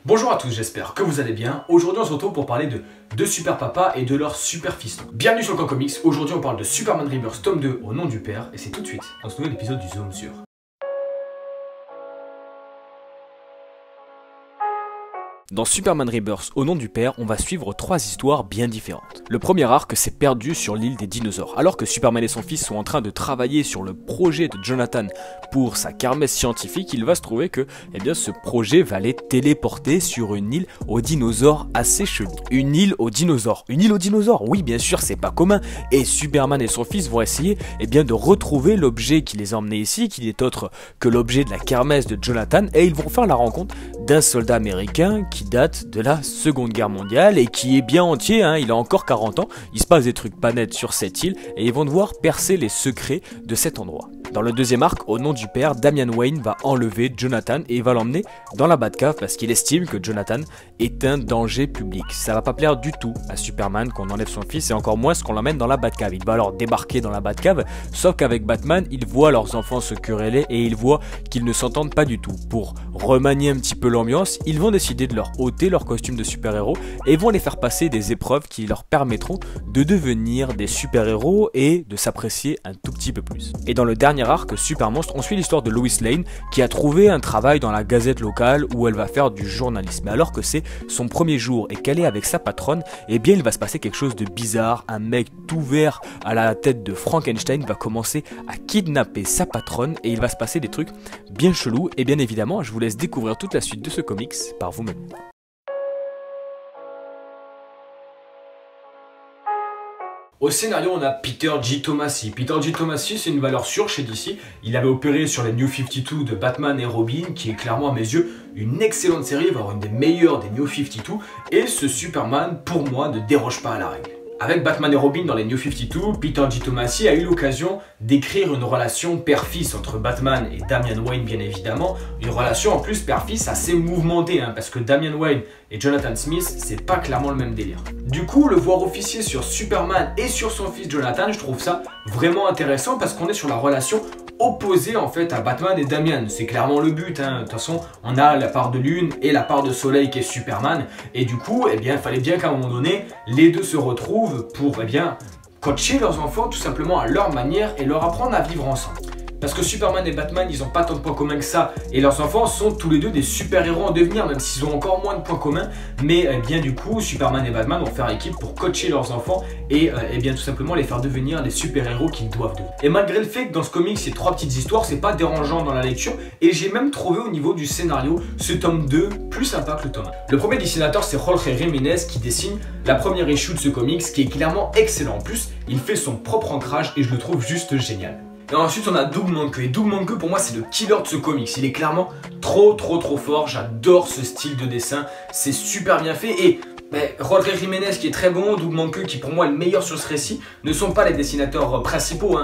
Bonjour à tous, j'espère que vous allez bien. Aujourd'hui on se retrouve pour parler de deux super papas et de leurs super fistons. Bienvenue sur le Camp Comics, aujourd'hui on parle de Superman Rebirth tome 2 au nom du père et c'est tout de suite dans ce nouvel épisode du Zoom sur. Dans Superman Rebirth, au nom du père, on va suivre trois histoires bien différentes. Le premier arc s'est perdu sur l'île des dinosaures. Alors que Superman et son fils sont en train de travailler sur le projet de Jonathan pour sa kermesse scientifique, il va se trouver que ce projet va les téléporter sur une île aux dinosaures assez chelou. Une île aux dinosaures. Une île aux dinosaures, oui bien sûr, c'est pas commun. Et Superman et son fils vont essayer de retrouver l'objet qui les a emmenés ici, qui n'est autre que l'objet de la kermesse de Jonathan, et ils vont faire la rencontre d'un soldat américain qui date de la Seconde Guerre mondiale et qui est bien entier, il a encore 40 ans, il se passe des trucs pas nets sur cette île et ils vont devoir percer les secrets de cet endroit. Dans le deuxième arc, au nom du père, Damian Wayne va enlever Jonathan et il va l'emmener dans la Batcave parce qu'il estime que Jonathan est un danger public. Ça va pas plaire du tout à Superman qu'on enlève son fils et encore moins qu'on l'emmène dans la Batcave. Il va alors débarquer dans la Batcave, sauf qu'avec Batman, il voit leurs enfants se quereller et il voit qu'ils ne s'entendent pas du tout. Pour remanier un petit peu l'ambiance, ils vont décider de leur ôter leur costume de super-héros et vont les faire passer des épreuves qui leur permettront de devenir des super-héros et de s'apprécier un tout petit peu plus. Et dans le dernier arc, Super Monstre, on suit l'histoire de Lois Lane qui a trouvé un travail dans la gazette locale où elle va faire du journalisme. Mais alors que c'est son premier jour et qu'elle est avec sa patronne, il va se passer quelque chose de bizarre. Un mec tout vert à la tête de Frankenstein va commencer à kidnapper sa patronne et il va se passer des trucs bien chelous. Et bien évidemment, je vous laisse découvrir toute la suite de ce comics par vous-même. Au scénario, on a Peter J. Tomasi. Peter J. Tomasi, c'est une valeur sûre chez DC. Il avait opéré sur les New 52 de Batman et Robin, qui est clairement à mes yeux une excellente série, voire une des meilleures des New 52. Et ce Superman, pour moi, ne déroge pas à la règle. Avec Batman et Robin dans les New 52, Peter J. Tomasi a eu l'occasion d'écrire une relation père-fils entre Batman et Damian Wayne bien évidemment. Une relation en plus père-fils assez mouvementée parce que Damian Wayne et Jonathan Smith, c'est pas clairement le même délire. Du coup, le voir officier sur Superman et sur son fils Jonathan, je trouve ça vraiment intéressant parce qu'on est sur la relation opposé en fait à Batman et Damian. C'est clairement le but, De toute façon, on a la part de lune et la part de soleil qui est Superman. Et du coup, il fallait bien qu'à un moment donné, les deux se retrouvent pour, coacher leurs enfants tout simplement à leur manière et leur apprendre à vivre ensemble. Parce que Superman et Batman, ils n'ont pas tant de points communs que ça. Et leurs enfants sont tous les deux des super-héros en devenir, même s'ils ont encore moins de points communs. Mais du coup, Superman et Batman vont faire équipe pour coacher leurs enfants et tout simplement les faire devenir les super-héros qu'ils doivent devenir. Et malgré le fait que dans ce comic, c'est trois petites histoires, c'est pas dérangeant dans la lecture. Et j'ai même trouvé au niveau du scénario ce tome 2 plus sympa que le tome 1. Le premier dessinateur, c'est Jorge Jiménez qui dessine la première issue de ce comics qui est clairement excellent. En plus, il fait son propre ancrage et je le trouve juste génial. Et ensuite on a Doug Mahnke, et Doug Mahnke pour moi c'est le killer de ce comics, il est clairement trop fort, j'adore ce style de dessin, c'est super bien fait et Jorge Jiménez qui est très bon, Doug Mahnke qui pour moi est le meilleur sur ce récit, ne sont pas les dessinateurs principaux,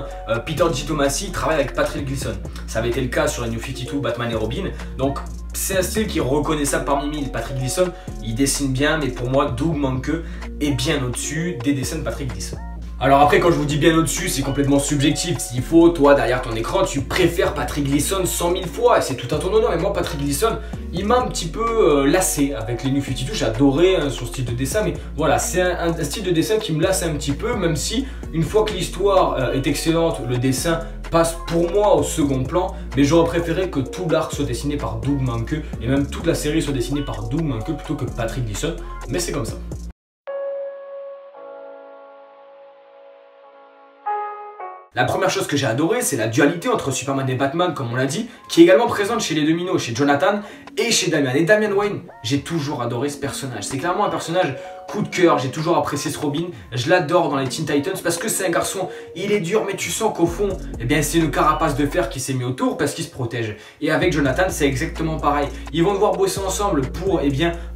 Peter J. Tomasi travaille avec Patrick Gleason, ça avait été le cas sur les New 52, Batman et Robin, donc c'est un style qui est reconnaissable parmi mille. Patrick Gleason, il dessine bien, mais pour moi Doug Mahnke est bien au-dessus des dessins de Patrick Gleason. Alors après, quand je vous dis bien au-dessus, c'est complètement subjectif. S'il faut, toi, derrière ton écran, tu préfères Patrick Gleason 100 000 fois, et c'est tout à ton honneur. Et moi, Patrick Gleason, il m'a un petit peu lassé avec les New 52. J'ai adoré son style de dessin, mais voilà, c'est un style de dessin qui me lasse un petit peu, même si, une fois que l'histoire est excellente, le dessin passe pour moi au second plan, mais j'aurais préféré que tout l'arc soit dessiné par Doug Mahnke, et même toute la série soit dessinée par Doug Mahnke plutôt que Patrick Gleason, mais c'est comme ça. La première chose que j'ai adoré, c'est la dualité entre Superman et Batman, comme on l'a dit, qui est également présente chez les deux minots, chez Jonathan et chez Damian. Et Damian Wayne, j'ai toujours adoré ce personnage. C'est clairement un personnage coup de cœur, j'ai toujours apprécié ce Robin. Je l'adore dans les Teen Titans parce que c'est un garçon, il est dur, mais tu sens qu'au fond, c'est une carapace de fer qui s'est mis autour parce qu'il se protège. Et avec Jonathan, c'est exactement pareil. Ils vont devoir bosser ensemble pour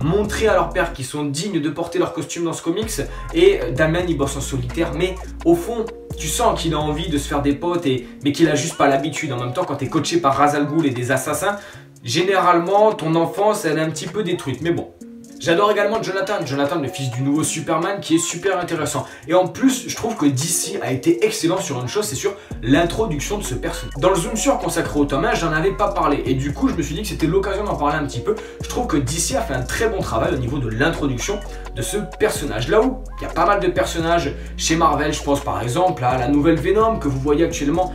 montrer à leur père qu'ils sont dignes de porter leur costume dans ce comics. Et Damian, il bosse en solitaire, mais au fond, tu sens qu'il a envie de se faire des potes, mais qu'il a juste pas l'habitude. En même temps, quand tu es coaché par Ra's al Ghul et des assassins, généralement, ton enfance, elle est un petit peu détruite. Mais bon, J'adore également Jonathan, le fils du nouveau Superman, qui est super intéressant. Et en plus, je trouve que DC a été excellent sur une chose, c'est sur l'introduction de ce personnage. Dans le Zoom sur consacré au tome 1, j'en avais pas parlé. Et du coup, je me suis dit que c'était l'occasion d'en parler un petit peu. Je trouve que DC a fait un très bon travail au niveau de l'introduction de ce personnage. Là où il y a pas mal de personnages chez Marvel, je pense par exemple à la nouvelle Venom que vous voyez actuellement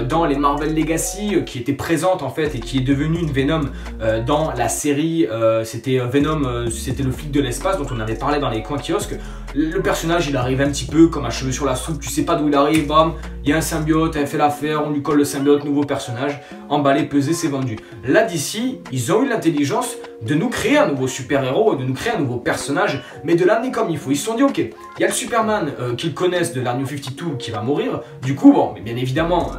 dans les Marvel Legacy, qui était présente en fait et qui est devenue une Venom dans la série. C'était Venom, c'était le flic de l'espace dont on avait parlé dans les coins kiosques. Le personnage, il arrive un petit peu comme un cheveu sur la soupe, tu sais pas d'où il arrive, bam, il y a un symbiote, elle fait l'affaire, on lui colle le symbiote, nouveau personnage, emballé, pesé, c'est vendu. Là d'ici, ils ont eu l'intelligence de nous créer un nouveau super-héros, de nous créer un nouveau personnage, mais de l'amener comme il faut. Ils se sont dit, ok, il y a le Superman qu'ils connaissent de la New 52 qui va mourir, du coup, bon, mais bien évidemment,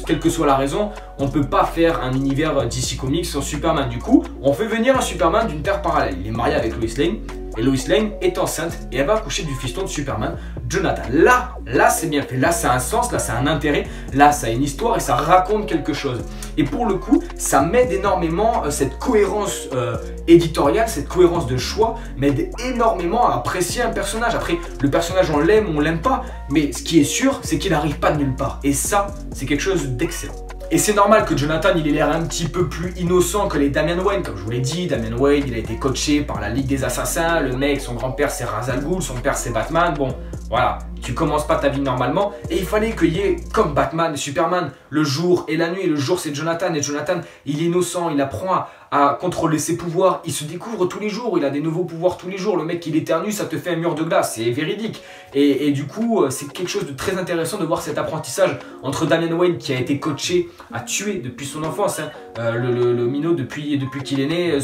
quelle que soit la raison, on peut pas faire un univers DC Comics sans Superman. Du coup, on fait venir un Superman d'une terre parallèle. Il est marié avec Lois Lane. Et Lois Lane est enceinte et elle va accoucher du fiston de Superman, Jonathan. Là c'est bien fait, là ça a un sens, là ça a un intérêt, là ça a une histoire et ça raconte quelque chose. Et pour le coup, ça m'aide énormément, cette cohérence éditoriale, cette cohérence de choix m'aide énormément à apprécier un personnage. Après, le personnage on l'aime ou on l'aime pas, mais ce qui est sûr, c'est qu'il n'arrive pas de nulle part. Et ça, c'est quelque chose d'excellent. Et c'est normal que Jonathan, il ait l'air un petit peu plus innocent que les Damian Wayne. Comme je vous l'ai dit, Damian Wayne, il a été coaché par la Ligue des Assassins. Le mec, son grand-père, c'est Ra's al Ghul, son père, c'est Batman. Bon, voilà, tu commences pas ta vie normalement. Et il fallait qu'il y ait, comme Batman et Superman, le jour et la nuit. Le jour, c'est Jonathan. Et Jonathan, il est innocent, il apprend à contrôler ses pouvoirs. Il se découvre tous les jours, il a des nouveaux pouvoirs tous les jours. Le mec, il éternue, ça te fait un mur de glace. C'est véridique. Et du coup, c'est quelque chose de très intéressant de voir cet apprentissage entre Damian Wayne, qui a été coaché à tuer depuis son enfance. Hein. Le minot, depuis qu'il est né,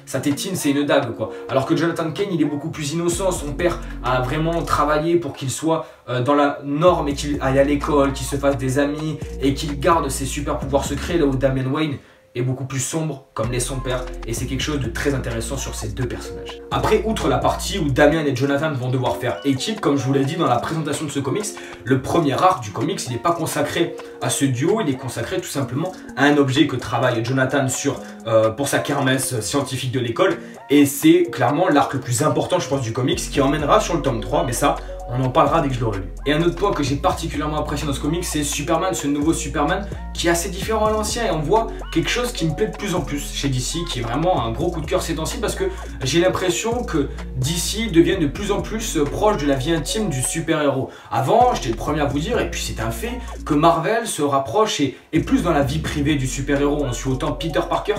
sa tétine, c'est une dague, quoi. Alors que Jonathan Kane, il est beaucoup plus innocent. Son père a vraiment travaillé pour qu'il soit dans la norme et qu'il aille à l'école, qu'il se fasse des amis et qu'il garde ses super pouvoirs secrets, là où Damian Wayne est beaucoup plus sombre, comme l'est son père, et c'est quelque chose de très intéressant sur ces deux personnages. Après, outre la partie où Damian et Jonathan vont devoir faire équipe, comme je vous l'ai dit dans la présentation de ce comics, le premier arc du comics, il n'est pas consacré à ce duo, il est consacré tout simplement à un objet que travaille Jonathan pour sa kermesse scientifique de l'école, et c'est clairement l'arc le plus important, je pense, du comics, qui emmènera sur le tome 3, mais ça, on en parlera dès que je l'aurai lu. Et un autre point que j'ai particulièrement apprécié dans ce comic, c'est Superman, ce nouveau Superman qui est assez différent à l'ancien. Et on voit quelque chose qui me plaît de plus en plus chez DC, qui est vraiment un gros coup de cœur ces temps-ci, parce que j'ai l'impression que DC devient de plus en plus proche de la vie intime du super-héros. Avant, j'étais le premier à vous dire, et puis c'est un fait, que Marvel se rapproche et est plus dans la vie privée du super-héros. On suit autant Peter Parker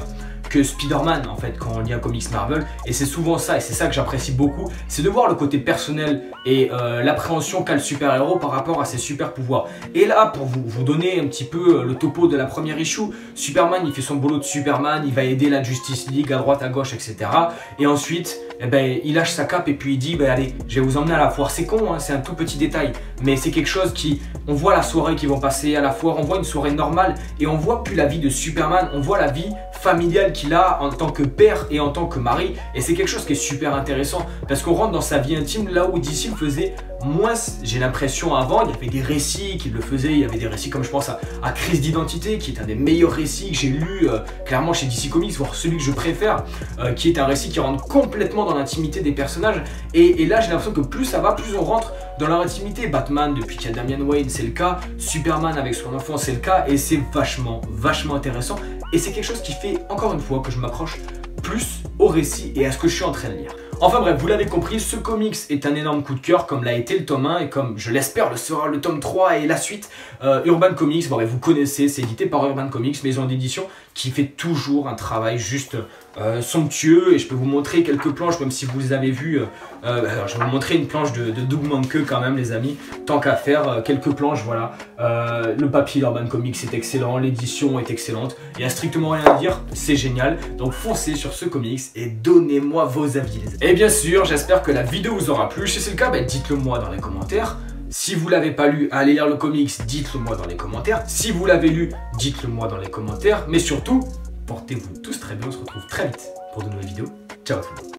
que Spider-Man en fait quand on lit un comics Marvel, et c'est souvent ça, et c'est ça que j'apprécie beaucoup, c'est de voir le côté personnel et l'appréhension qu'a le super-héros par rapport à ses super pouvoirs. Et là, pour vous donner un petit peu le topo de la première issue, Superman, il fait son boulot de Superman, il va aider la Justice League à droite à gauche, etc. Et ensuite, eh ben, il lâche sa cape et puis il dit, ben, allez, je vais vous emmener à la foire. C'est con, hein, c'est un tout petit détail, mais c'est quelque chose qui, on voit la soirée qu'ils vont passer à la foire, on voit une soirée normale, et on voit plus la vie de Superman, on voit la vie familiale qu'il a en tant que père et en tant que mari, et c'est quelque chose qui est super intéressant parce qu'on rentre dans sa vie intime là où DC le faisait moins, j'ai l'impression. Avant, il y avait des récits qui le faisaient, il y avait des récits comme je pense à Crise d'identité, qui est un des meilleurs récits que j'ai lu clairement chez DC Comics, voire celui que je préfère, qui est un récit qui rentre complètement dans l'intimité des personnages, et là j'ai l'impression que plus ça va, plus on rentre dans leur intimité. Batman, depuis qu'il y a Damian Wayne, c'est le cas, Superman avec son enfant, c'est le cas, et c'est vachement intéressant, et c'est quelque chose qui fait encore une fois que je m'accroche plus au récit et à ce que je suis en train de lire. Enfin bref, vous l'avez compris, ce comics est un énorme coup de cœur, comme l'a été le tome 1 et comme je l'espère le sera le tome 3 et la suite. Urban Comics, bon, vous connaissez, c'est édité par Urban Comics, maison d'édition qui fait toujours un travail juste somptueux, et je peux vous montrer quelques planches, même si vous les avez vues. Alors je vais vous montrer une planche de Doug Mahnke quand même, les amis, tant qu'à faire, quelques planches, voilà. Le papier d'Urban Comics est excellent, l'édition est excellente, il n'y a strictement rien à dire, c'est génial. Donc foncez sur ce comics et donnez-moi vos avis, les amis. Et bien sûr, j'espère que la vidéo vous aura plu. Si c'est le cas, dites-le moi dans les commentaires. Si vous l'avez pas lu, allez lire le comics, dites-le moi dans les commentaires. Si vous l'avez lu, dites-le moi dans les commentaires. Mais surtout, portez-vous tous très bien. On se retrouve très vite pour de nouvelles vidéos. Ciao à tout le monde.